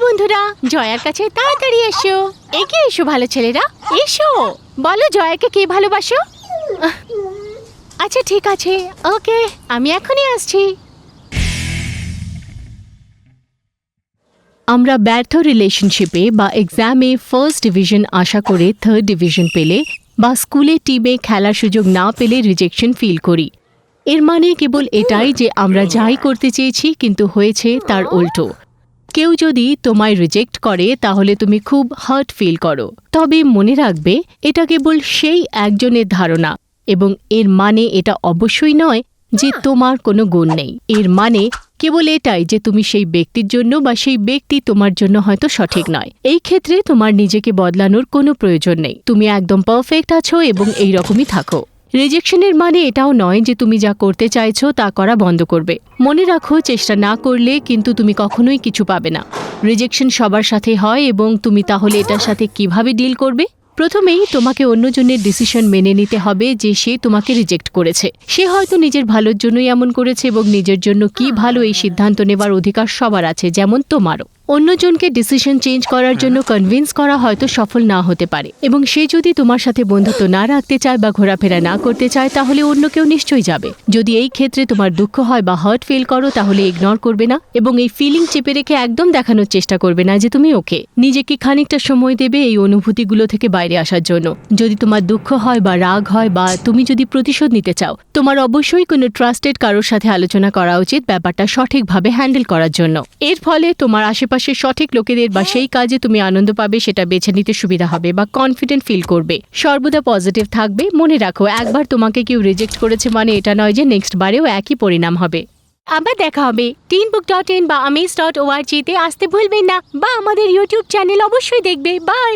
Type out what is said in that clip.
বন্ধুরা, জয়ার কাছে তাড়াতাড়ি এসো। এগিয়ে এসো ভালো ছেলেরা, এসো। বলো জয়াকে কে ভালোবাসো? আচ্ছা ঠিক আছে, ওকে, আমি এখনই আসছি। আমরা ব্যর্থ রিলেশনশিপে বা এক্সামে ফার্স্ট ডিভিশন আশা করে থার্ড ডিভিশন পেলে বা স্কুলে টিমে খেলার সুযোগ না পেলে রিজেকশন ফিল করি। এর মানে কেবল এটাই যে আমরা যাই করতে চেয়েছি কিন্তু হয়েছে তার উল্টো। কেউ যদি তোমায় রিজেক্ট করে তাহলে তুমি খুব হার্ট ফিল করো। তবে মনে রাখবে এটা কেবল সেই একজনের ধারণা এবং এর মানে এটা অবশ্যই নয় যে তোমার কোনো গুণ নেই। এর মানে কেবল এটাই যে তুমি সেই ব্যক্তির জন্য বা সেই ব্যক্তি তোমার জন্য হয়তো সঠিক নয়। এই ক্ষেত্রে তোমার নিজেকে বদলানোর কোনো প্রয়োজন নেই। তুমি একদম পারফেক্ট আছো এবং এই রকমই থাকো। রিজেকশনের মানে এটাও নয় যে তুমি যা করতে চাইছো তা করা বন্ধ করবে। মনে রাখো, চেষ্টা না করলে কিন্তু তুমি কখনোই কিছু পাবে না। রিজেকশন সবার সাথে হয় এবং তুমি তাহলে এটার সাথে কিভাবে ডিল করবে? প্রথমেই তোমাকে অন্যজনের ডিসিশন মেনে নিতে হবে যে সে তোমাকে রিজেক্ট করেছে। সে হয়তো নিজের ভালোর জন্যই এমন করেছে এবং নিজের জন্য কি ভালো এই সিদ্ধান্ত নেবার অধিকার সবার আছে, যেমন তোমারও। অন্যজনকে ডিসিশন চেঞ্জ করার জন্য কনভিন্স করা হয়তো সফল না হতে পারে এবং সে যদি তোমার সাথে বন্ধুত্ব না রাখতে চায় বা ঘোরাফেরা না করতে চায় তাহলে অন্য কেউ নিশ্চয়ই যাবে। যদি এই ক্ষেত্রে তোমার দুঃখ হয় বা হার্ট ফিল করো তাহলে ইগনোর করবে না এবং এই ফিলিং চেপে রেখে একদম দেখানোর চেষ্টা করবে না যে তুমি ওকে। নিজেকে খানিকটা সময় দেবে এই অনুভূতিগুলো থেকে বাইরে আসার জন্য। যদি তোমার দুঃখ হয় বা রাগ হয় বা তুমি যদি প্রতিশোধ নিতে চাও, তোমার অবশ্যই কোনো ট্রাস্টেড কারোর সাথে আলোচনা করা উচিত ব্যাপারটা সঠিকভাবে হ্যান্ডেল করার জন্য। এর ফলে তোমার আশেপাশে সঠিক লোকেদের বা সেই কাজে তুমি আনন্দ পাবে সেটা বেছে নিতে সুবিধা হবে বা কনফিডেন্ট ফিল করবে। সর্বদা পজিটিভ থাকবে। মনে রাখো, একবার তোমাকে কেউ রিজেক্ট করেছে মানে এটা নয় যে নেক্সট বারেও একই পরিণাম হবে। আবার দেখা হবে। teenbook.in বা amaze.org তে আসতে ভুলবেন না বা আমাদের ইউটিউব চ্যানেল অবশ্যই দেখবে। বাই।